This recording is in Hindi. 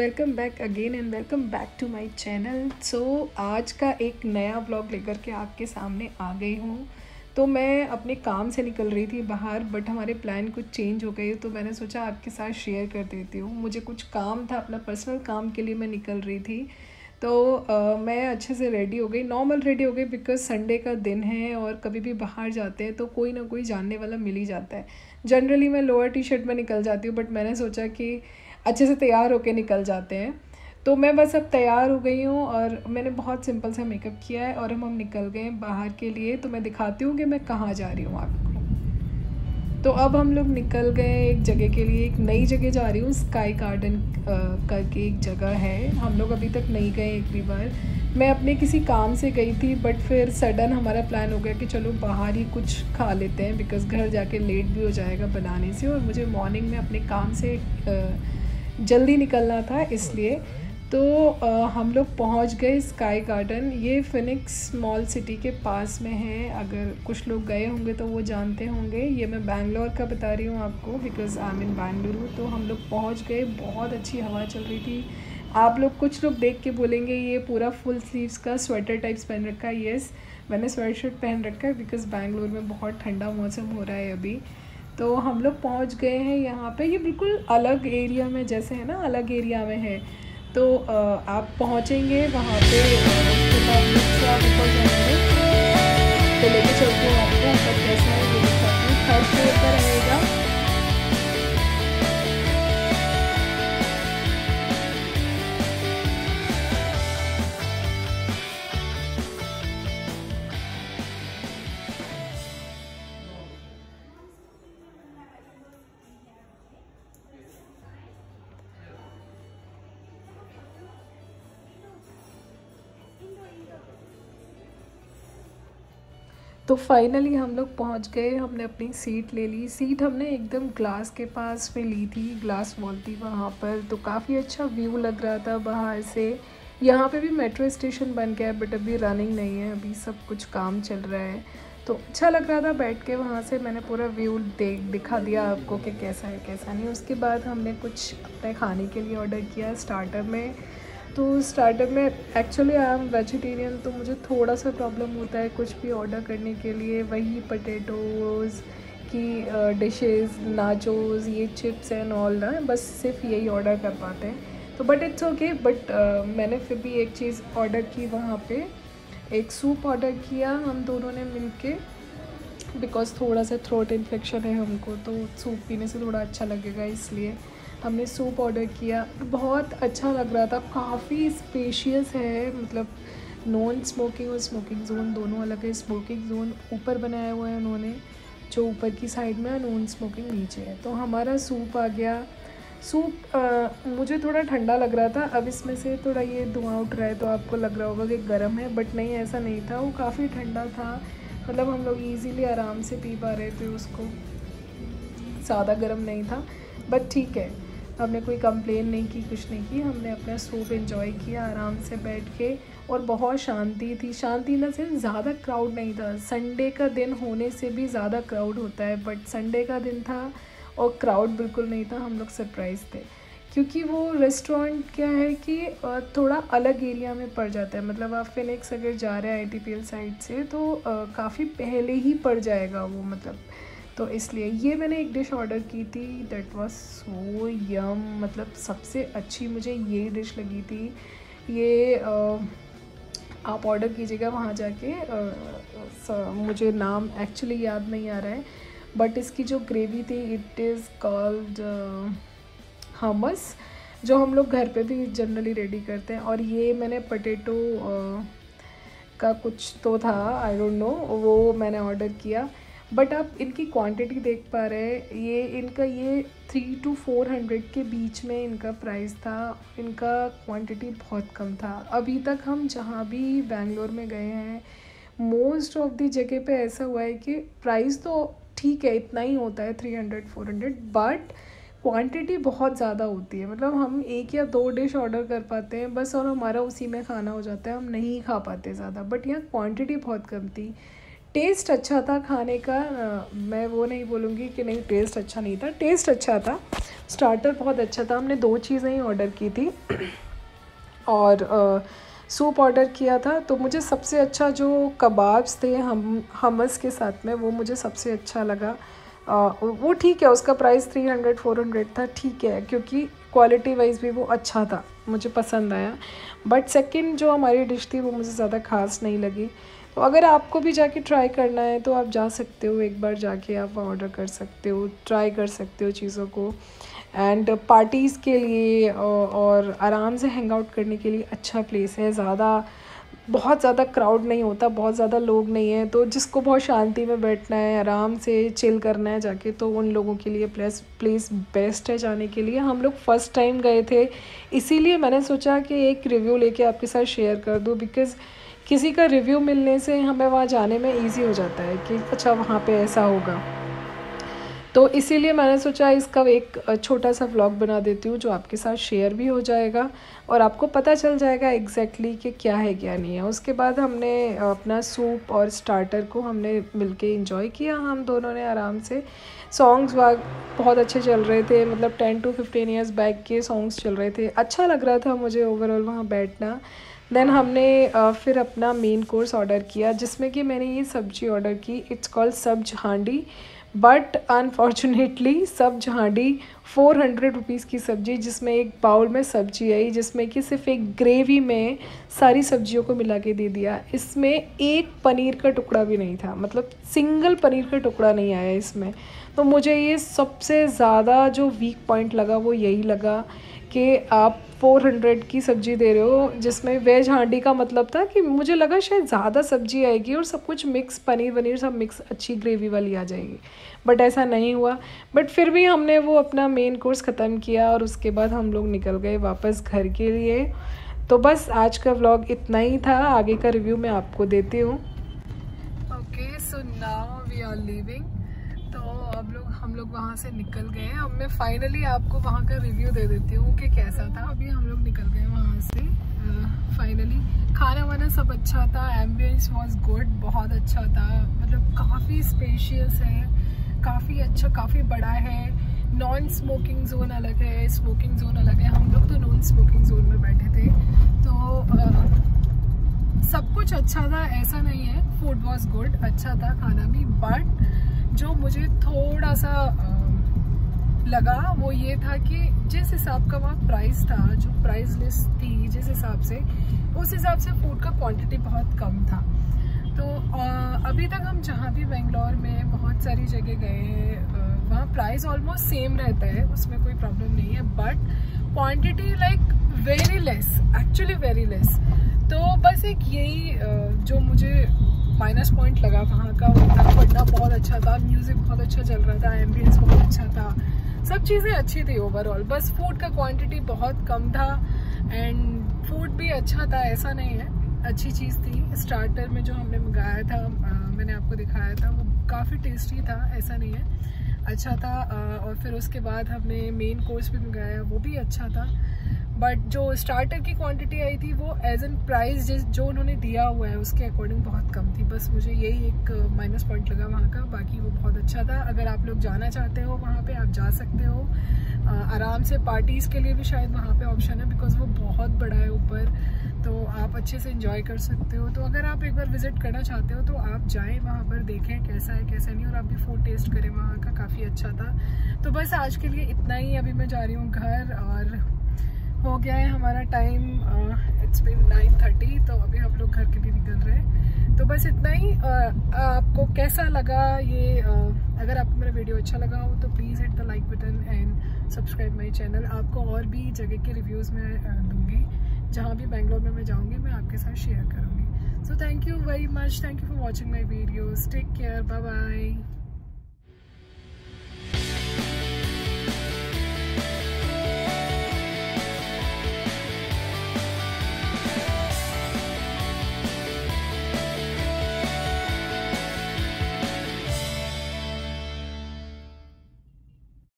Welcome back again and welcome back to my channel. So आज का एक नया व्लॉग लेकर के आपके सामने आ गई हूँ। तो मैं अपने काम से निकल रही थी बाहर, बट हमारे प्लान कुछ चेंज हो गए, तो मैंने सोचा आपके साथ शेयर कर देती हूँ। मुझे कुछ काम था, अपना पर्सनल काम के लिए मैं निकल रही थी। तो मैं अच्छे से रेडी हो गई, नॉर्मल रेडी हो गई, बिकॉज संडे का दिन है और कभी भी बाहर जाते हैं तो कोई ना कोई जानने वाला मिल ही जाता है। जनरली मैं लोअर टी शर्ट में निकल जाती हूँ, बट मैंने सोचा कि अच्छे से तैयार होके निकल जाते हैं। तो मैं बस अब तैयार हो गई हूँ और मैंने बहुत सिंपल सा मेकअप किया है और हम निकल गए बाहर के लिए। तो मैं दिखाती हूँ कि मैं कहाँ जा रही हूँ आपको। तो अब हम लोग निकल गए एक जगह के लिए, एक नई जगह जा रही हूँ। स्काई गार्डन करके एक जगह है, हम लोग अभी तक नहीं गए एक भी बार। मैं अपने किसी काम से गई थी, बट फिर सडन हमारा प्लान हो गया कि चलो बाहर ही कुछ खा लेते हैं, बिकॉज़ घर जाके लेट भी हो जाएगा बनाने से, और मुझे मॉर्निंग में अपने काम से जल्दी निकलना था इसलिए। तो हम लोग पहुंच गए स्काई गार्डन। ये फिनिक्स मॉल सिटी के पास में है, अगर कुछ लोग गए होंगे तो वो जानते होंगे। ये मैं बैंगलोर का बता रही हूँ आपको, बिकॉज़ आई एम इन बेंगलुरु। तो हम लोग पहुंच गए, बहुत अच्छी हवा चल रही थी। आप लोग कुछ लोग देख के बोलेंगे ये पूरा फुल स्लीव्स का स्वेटर टाइप्स पहन रखा है। येस, मैंने स्वेट शर्ट पहन रखा है, बिकॉज़ बैंगलोर में बहुत ठंडा मौसम हो रहा है अभी। तो हम लोग पहुंच गए हैं यहाँ पे। ये बिल्कुल अलग एरिया में, जैसे है ना अलग एरिया में है। तो आप पहुँचेंगे वहाँ पे, उसके बाद से आप ऊपर जाएंगे तो लेके चलते हैं आपको ऊपर। कैसा है ये दिखाती हूँ, थर्ड फ्लोर पर रहेगा। तो फाइनली हम लोग पहुंच गए, हमने अपनी सीट ले ली। सीट हमने एकदम ग्लास के पास में ली थी, ग्लास वॉल थी वहाँ पर, तो काफ़ी अच्छा व्यू लग रहा था बाहर से। यहाँ पे भी मेट्रो स्टेशन बन गया है, बट अभी रनिंग नहीं है, अभी सब कुछ काम चल रहा है। तो अच्छा लग रहा था बैठ के वहाँ से। मैंने पूरा व्यू दिखा दिया आपको कि कैसा है कैसा नहीं। उसके बाद हमने कुछ अपने खाने के लिए ऑर्डर किया स्टार्टर में। तो स्टार्टर में एक्चुअली आई एम वेजिटेरियन, तो मुझे थोड़ा सा प्रॉब्लम होता है कुछ भी ऑर्डर करने के लिए। वही पोटैटोज़ की डिशेस, नाचोज़, ये चिप्स एंड ऑल ना, बस सिर्फ यही ऑर्डर कर पाते हैं। तो बट इट्स ओके। बट मैंने फिर भी एक चीज़ ऑर्डर की वहाँ पे, एक सूप ऑर्डर किया हम दोनों ने मिलके, बिकॉज़ थोड़ा सा थ्रोट इन्फेक्शन है हमको, तो सूप पीने से थोड़ा अच्छा लगेगा, इसलिए हमने सूप ऑर्डर किया। बहुत अच्छा लग रहा था, काफ़ी स्पेशियस है, मतलब नॉन स्मोकिंग और स्मोकिंग जोन दोनों अलग है। स्मोकिंग जोन ऊपर बनाया हुआ है उन्होंने, जो ऊपर की साइड में, नॉन स्मोकिंग नीचे है। तो हमारा सूप आ गया। सूप मुझे थोड़ा ठंडा लग रहा था, अब इसमें से थोड़ा ये धुआं उठ रहा है तो आपको लग रहा होगा कि गर्म है, बट नहीं, ऐसा नहीं था, वो काफ़ी ठंडा था। मतलब हम लोग इजीली आराम से पी पा रहे थे उसको, ज़्यादा गर्म नहीं था। बट ठीक है, हमने कोई कंप्लेन नहीं की, कुछ नहीं की, हमने अपना सूप एंजॉय किया आराम से बैठ के। और बहुत शांति थी, शांति ना से ज़्यादा क्राउड नहीं था। संडे का दिन होने से भी ज़्यादा क्राउड होता है, बट संडे का दिन था और क्राउड बिल्कुल नहीं था। हम लोग सरप्राइज़ थे, क्योंकि वो रेस्टोरेंट क्या है कि थोड़ा अलग एरिया में पड़ जाता है। मतलब आप फिनिक्स अगर जा रहे हैं ITPL साइड से, तो काफ़ी पहले ही पड़ जाएगा वो, मतलब। तो इसलिए ये मैंने एक डिश ऑर्डर की थी, दैट वाज सो यम। मतलब सबसे अच्छी मुझे ये डिश लगी थी। ये आप ऑर्डर कीजिएगा वहाँ जाके। मुझे नाम एक्चुअली याद नहीं आ रहा है, बट इसकी जो ग्रेवी थी, इट इज़ कॉल्ड हमस, जो हम लोग घर पे भी जनरली रेडी करते हैं। और ये मैंने पोटैटो का कुछ तो था, आई डोंट नो, वो मैंने ऑर्डर किया। बट आप इनकी क्वांटिटी देख पा रहे हैं, ये इनका ये 300 to 400 के बीच में इनका प्राइस था। इनका क्वांटिटी बहुत कम था। अभी तक हम जहाँ भी बैंगलोर में गए हैं, मोस्ट ऑफ दी जगह पे ऐसा हुआ है कि प्राइस तो ठीक है, इतना ही होता है 300-400, बट क्वांटिटी बहुत ज़्यादा होती है। मतलब हम 1 या 2 डिश ऑर्डर कर पाते हैं बस, और हमारा उसी में खाना हो जाता है, हम नहीं खा पाते ज़्यादा। बट यहाँ क्वांटिटी बहुत कम थी। टेस्ट अच्छा था खाने का, मैं वो नहीं बोलूँगी कि नहीं टेस्ट अच्छा नहीं था, टेस्ट अच्छा था। स्टार्टर बहुत अच्छा था। हमने 2 चीज़ें ही ऑर्डर की थी और सूप ऑर्डर किया था। तो मुझे सबसे अच्छा जो कबाब्स थे हमस के साथ में, वो मुझे सबसे अच्छा लगा। वो ठीक है, उसका प्राइस 300-400 था, ठीक है, क्योंकि क्वालिटी वाइज भी वो अच्छा था, मुझे पसंद आया। बट सेकंड जो हमारी डिश थी वो मुझे ज़्यादा ख़ास नहीं लगी। तो अगर आपको भी जाके ट्राई करना है तो आप जा सकते हो, एक बार जाके आप ऑर्डर कर सकते हो, ट्राई कर सकते हो चीज़ों को। एंड पार्टीज़ के लिए और आराम से हैंग आउट करने के लिए अच्छा प्लेस है। बहुत ज़्यादा क्राउड नहीं होता, बहुत ज़्यादा लोग नहीं है, तो जिसको बहुत शांति में बैठना है, आराम से चिल करना है जाके, तो उन लोगों के लिए प्लेस बेस्ट है जाने के लिए। हम लोग फ़र्स्ट टाइम गए थे, इसीलिए मैंने सोचा कि एक रिव्यू लेके आपके साथ शेयर कर दूँ, बिकॉज़ किसी का रिव्यू मिलने से हमें वहाँ जाने में ईजी हो जाता है कि अच्छा वहाँ पे ऐसा होगा। तो इसीलिए मैंने सोचा इसका एक छोटा सा व्लॉग बना देती हूँ, जो आपके साथ शेयर भी हो जाएगा और आपको पता चल जाएगा एग्जैक्टली कि क्या है क्या नहीं है। उसके बाद हमने अपना सूप और स्टार्टर को हमने मिलके एंजॉय किया, हम दोनों ने आराम से। सॉन्ग्स बहुत अच्छे चल रहे थे, मतलब 10 to 15 ईयर्स बैक के सॉन्ग्स चल रहे थे, अच्छा लग रहा था मुझे ओवरऑल वहाँ बैठना। देन हमने फिर अपना मेन कोर्स ऑर्डर किया, जिसमें कि मैंने ये सब्ज़ी ऑर्डर की, इट्स कॉल्ड सब्ज हांडी। बट अनफॉर्चुनेटली सब्ज हांडी 400 रुपीज़ की सब्ज़ी, जिसमें एक बाउल में सब्ज़ी आई, जिसमें कि सिर्फ एक ग्रेवी में सारी सब्जियों को मिला के दे दिया। इसमें एक पनीर का टुकड़ा भी नहीं था, मतलब सिंगल पनीर का टुकड़ा नहीं आया इसमें। तो मुझे ये सबसे ज़्यादा जो वीक पॉइंट लगा वो यही लगा कि आप 400 की सब्ज़ी दे रहे हो, जिसमें वेज हांडी का मतलब था कि मुझे लगा शायद ज़्यादा सब्ज़ी आएगी और सब कुछ मिक्स, पनीर वनीर सब मिक्स, अच्छी ग्रेवी वाली आ जाएगी, बट ऐसा नहीं हुआ। बट फिर भी हमने वो अपना मेन कोर्स ख़त्म किया और उसके बाद हम लोग निकल गए वापस घर के लिए। तो बस आज का व्लॉग इतना ही था, आगे का रिव्यू मैं आपको देती हूँ। Okay, so now we are leaving. तो अब हम लोग वहाँ से निकल गए। अब मैं फाइनली आपको वहाँ का रिव्यू दे देती हूँ कि कैसा था। अभी हम लोग निकल गए वहाँ से फाइनली। खाना वाना सब अच्छा था, एम्बियंस वाज गुड, बहुत अच्छा था, मतलब काफ़ी स्पेशियस है, काफ़ी अच्छा, काफ़ी बड़ा है। नॉन स्मोकिंग जोन अलग है, स्मोकिंग जोन अलग है। हम लोग तो नॉन स्मोकिंग जोन में बैठे थे, तो सब कुछ अच्छा था, ऐसा नहीं है। फूड वाज गुड, अच्छा था खाना भी। बट जो मुझे थोड़ा सा लगा वो ये था कि जिस हिसाब का वहाँ प्राइस था, जो प्राइस लिस्ट थी जिस हिसाब से, उस हिसाब से फूड का क्वांटिटी बहुत कम था। तो अभी तक हम जहाँ भी बेंगलोर में बहुत सारी जगह गए हैं, वहाँ प्राइस ऑलमोस्ट सेम रहता है, उसमें कोई प्रॉब्लम नहीं है। But quantity like very less, actually very less. तो बस एक यही जो मुझे माइनस पॉइंट लगा वहाँ का, वो था पढ़ना बहुत अच्छा था, म्यूज़िक बहुत अच्छा चल रहा था, एम्बियंस बहुत अच्छा था, सब चीज़ें अच्छी थी ओवरऑल। बस फूड का क्वांटिटी बहुत कम था एंड फूड भी अच्छा था, ऐसा नहीं है, अच्छी चीज़ थी। स्टार्टर में जो हमने मंगाया था, मैंने आपको दिखाया था, वो काफ़ी टेस्टी था, ऐसा नहीं है, अच्छा था। और फिर उसके बाद हमने मेन कोर्स भी मंगाया, वो भी अच्छा था। बट जो स्टार्टर की क्वांटिटी आई थी वो एज एन प्राइस जो उन्होंने दिया हुआ है उसके अकॉर्डिंग बहुत कम थी। बस मुझे यही एक माइनस पॉइंट लगा वहाँ का, बाकी वो बहुत अच्छा था। अगर आप लोग जाना चाहते हो वहाँ पे, आप जा सकते हो आराम से। पार्टीज़ के लिए भी शायद वहाँ पे ऑप्शन है, बिकॉज वो बहुत बड़ा है ऊपर, तो आप अच्छे से एंजॉय कर सकते हो। तो अगर आप एक बार विजिट करना चाहते हो तो आप जाएं वहाँ पर, देखें कैसा है कैसा नहीं, और आप भी फूड टेस्ट करें वहाँ का, काफ़ी अच्छा था। तो बस आज के लिए इतना ही। अभी मैं जा रही हूँ घर और हो गया है हमारा टाइम, इट्स बीन 9:30, तो अभी हम लोग घर के लिए निकल रहे हैं। तो बस इतना ही। आपको कैसा लगा ये? अगर आपको मेरा वीडियो अच्छा लगा हो तो please hit the like button and subscribe my channel. आपको और भी जगह के रिव्यूज़ मैं दूँगी, जहाँ भी बेंगलोर में मैं जाऊँगी मैं आपके साथ शेयर करूँगी। So thank you very much, thank you for watching my videos, take care, bye bye.